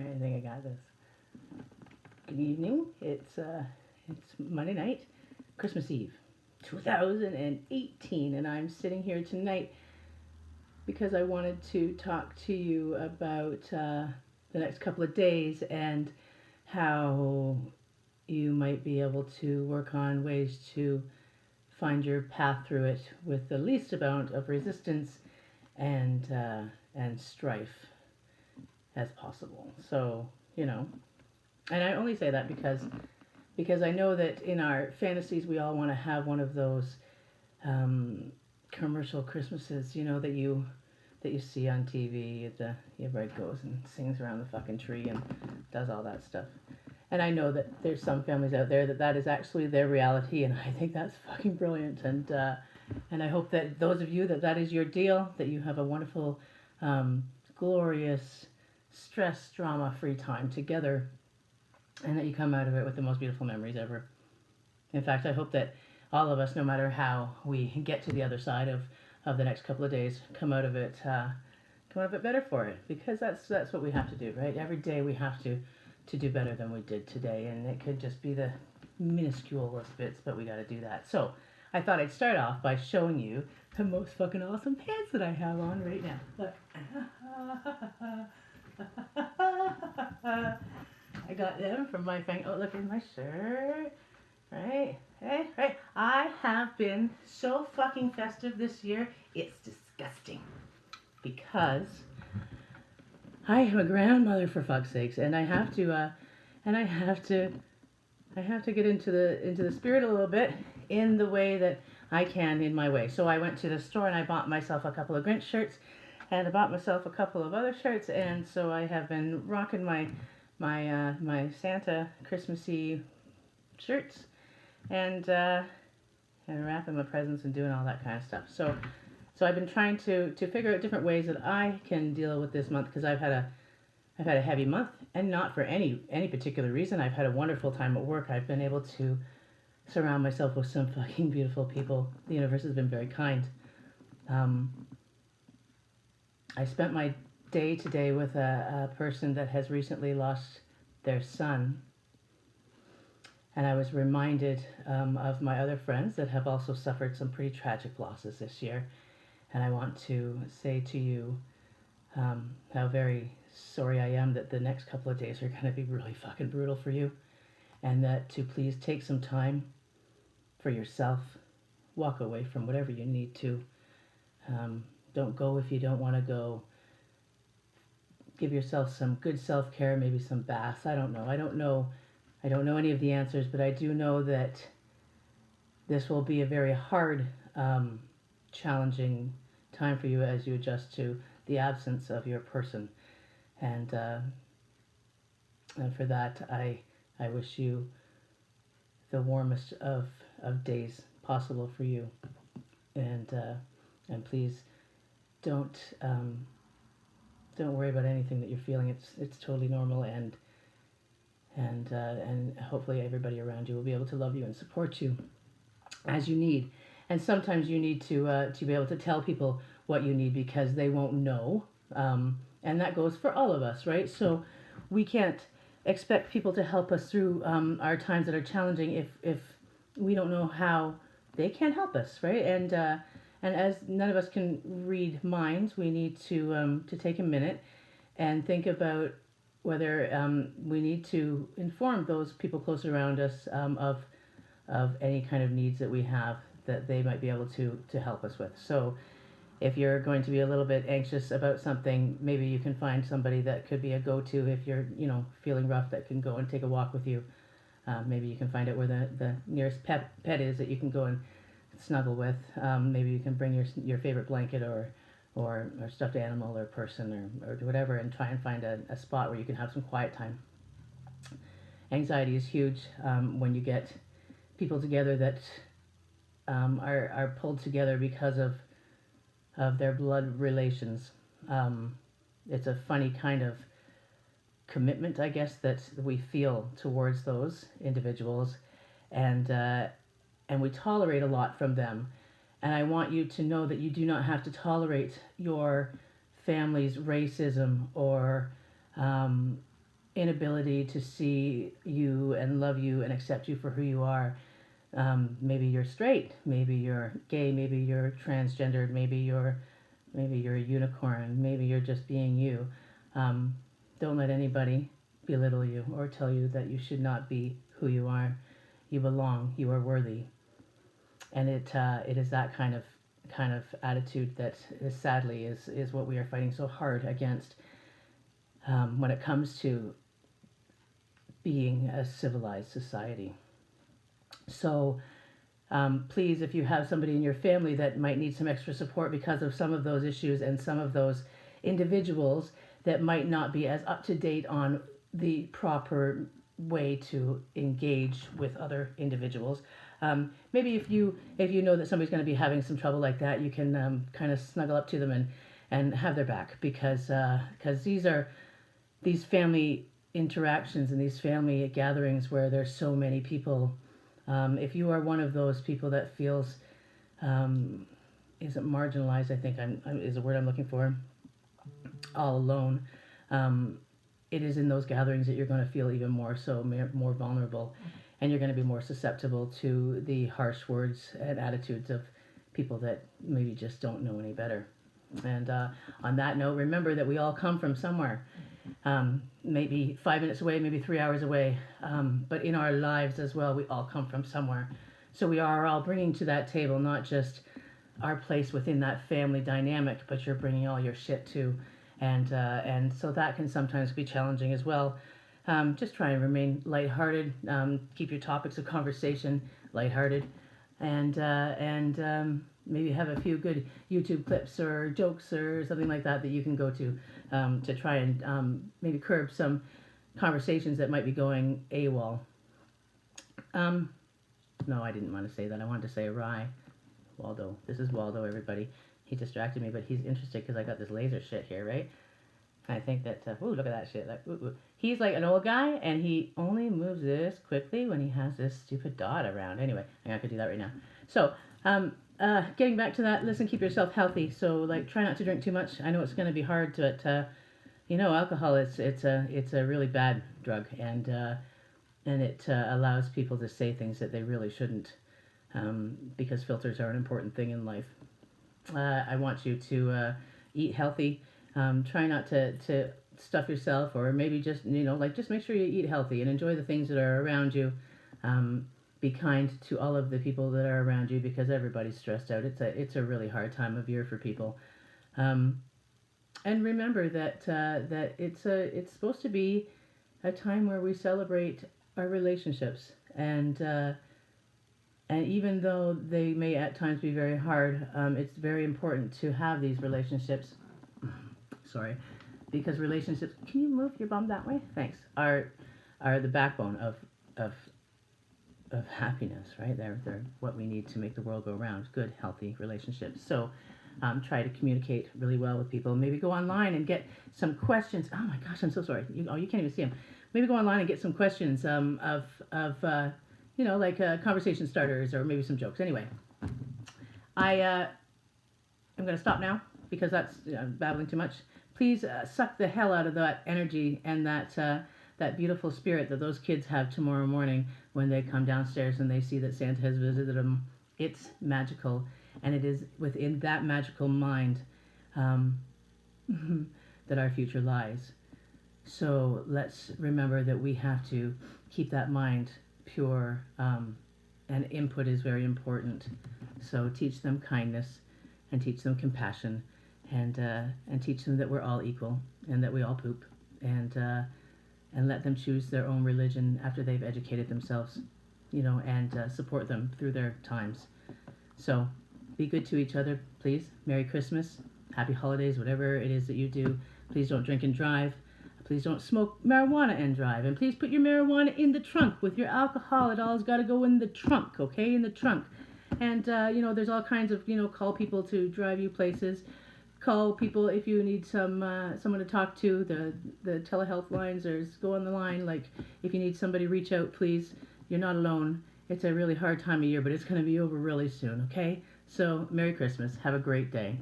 I think I got this. Good evening. It's Monday night, Christmas Eve, 2018, and I'm sitting here tonight because I wanted to talk to you about the next couple of days and how you might be able to work on ways to find your path through it with the least amount of resistance and strife as possible. So, you know, and I only say that because I know that in our fantasies we all want to have one of those um, commercial Christmases, that you see on TV. Everybody goes and sings around the fucking tree and does all that stuff. And I know that there's some families out there that is actually their reality, and I think that's fucking brilliant. And I hope that those of you that is your deal, that you have a wonderful, glorious, stress drama free time together, and that you come out of it with the most beautiful memories ever. In fact, I hope that all of us, no matter how we get to the other side of the next couple of days, come out of it better for it, because that's what we have to do, right? Every day we have to do better than we did today, and it could just be the minusculest bits, but we got to do that. So I thought I'd start off by showing you the most fucking awesome pants that I have on right now. Look. I got them from my friend. Oh, look at my shirt. Right? Hey, right? I have been so fucking festive this year. It's disgusting. Because I am a grandmother, for fuck's sakes, and I have to get into the spirit a little bit in the way that I can, in my way. So I went to the store and I bought myself a couple of Grinch shirts, and I bought myself a couple of other shirts, and so I have been rocking my Santa Christmassy shirts and wrapping my presents and doing all that kind of stuff. So I've been trying to figure out different ways that I can deal with this month, because I've had a heavy month, and not for any particular reason. I've had a wonderful time at work. I've been able to surround myself with some fucking beautiful people. The universe has been very kind. I spent my day today with a person that has recently lost their son, and I was reminded of my other friends that have also suffered some pretty tragic losses this year. And I want to say to you how very sorry I am that the next couple of days are going to be really fucking brutal for you, and that to please take some time for yourself. Walk away from whatever you need to. Don't go if you don't want to go. Give yourself some good self-care, maybe some baths. I don't know. I don't know any of the answers, but I do know that this will be a very hard, challenging time for you as you adjust to the absence of your person. And for that, I wish you the warmest of days possible for you. And please don't worry about anything that you're feeling. It's totally normal, and hopefully everybody around you will be able to love you and support you as you need. And sometimes you need to be able to tell people what you need, because they won't know, and that goes for all of us, right? So we can't expect people to help us through our times that are challenging if we don't know how they can help us, right? And as none of us can read minds, we need to take a minute and think about whether we need to inform those people close around us of any kind of needs that we have that they might be able to help us with. So if you're going to be a little bit anxious about something, maybe you can find somebody that could be a go-to if you're, feeling rough, that can go and take a walk with you. Maybe you can find out where the nearest pet is that you can go and snuggle with. Maybe you can bring your favorite blanket or stuffed animal or person or whatever, and try and find a spot where you can have some quiet time. Anxiety is huge when you get people together that are pulled together because of their blood relations. It's a funny kind of commitment, I guess, that we feel towards those individuals, and we tolerate a lot from them. And I want you to know that you do not have to tolerate your family's racism or inability to see you and love you and accept you for who you are. Maybe you're straight, maybe you're gay, maybe you're transgendered, maybe you're a unicorn, maybe you're just being you. Don't let anybody belittle you or tell you that you should not be who you are. You belong. You are worthy. And it is that kind of attitude that is sadly is what we are fighting so hard against when it comes to being a civilized society. So please, if you have somebody in your family that might need some extra support because of some of those issues and some of those individuals that might not be as up to date on the proper way to engage with other individuals. Maybe if you know that somebody's going to be having some trouble like that, you can kind of snuggle up to them and have their back, because these family interactions and these family gatherings where there's so many people. If you are one of those people that feels isn't marginalized, I think is the word I'm looking for, all alone, it is in those gatherings that you're going to feel even more so, more vulnerable, and you're going to be more susceptible to the harsh words and attitudes of people that maybe just don't know any better. And on that note, remember that we all come from somewhere, maybe 5 minutes away, maybe 3 hours away, but in our lives as well, we all come from somewhere. So we are all bringing to that table not just our place within that family dynamic, but you're bringing all your shit too. And so that can sometimes be challenging as well. Just try and remain lighthearted. Keep your topics of conversation lighthearted, and maybe have a few good YouTube clips or jokes or something like that you can go to try and maybe curb some conversations that might be going AWOL. No, I didn't want to say that. I wanted to say awry. Waldo. This is Waldo, everybody. He distracted me, but he's interested because I got this laser shit here, right? I think that, ooh, look at that shit. Like, ooh, ooh. He's like an old guy, and he only moves this quickly when he has this stupid dot around. Anyway, I could do that right now. So, getting back to that, listen, keep yourself healthy. So, like, try not to drink too much. I know it's going to be hard, but, alcohol, it's a really bad drug, and it allows people to say things that they really shouldn't, because filters are an important thing in life. I want you to eat healthy. Try not to stuff yourself, or maybe just just make sure you eat healthy and enjoy the things that are around you. Be kind to all of the people that are around you, because everybody's stressed out. It's a really hard time of year for people. And remember that it's supposed to be a time where we celebrate our relationships, and even though they may at times be very hard, it's very important to have these relationships. Sorry, because relationships. Can you move your bum that way? Thanks. Are the backbone of happiness, right? They're what we need to make the world go round. Good, healthy relationships. So try to communicate really well with people. Maybe go online and get some questions. Oh my gosh, I'm so sorry. You can't even see them. Maybe go online and get some questions of conversation starters, or maybe some jokes. Anyway, I'm going to stop now because that's babbling too much. Please suck the hell out of that energy and that beautiful spirit that those kids have tomorrow morning when they come downstairs and they see that Santa has visited them. It's magical, and it is within that magical mind that our future lies. So let's remember that we have to keep that mind pure, and input is very important. So teach them kindness, and teach them compassion, and teach them that we're all equal and that we all poop, and let them choose their own religion after they've educated themselves, and support them through their times. So be good to each other, please. Merry Christmas, Happy Holidays, whatever it is that you do. Please don't drink and drive. Please don't smoke marijuana and drive. And please put your marijuana in the trunk with your alcohol. It all's got to go in the trunk, okay? In the trunk. And, there's all kinds of, call people to drive you places. Call people if you need someone to talk to. The telehealth lines, go on the line. Like, if you need somebody, reach out, please. You're not alone. It's a really hard time of year, but it's going to be over really soon, okay? So, Merry Christmas. Have a great day.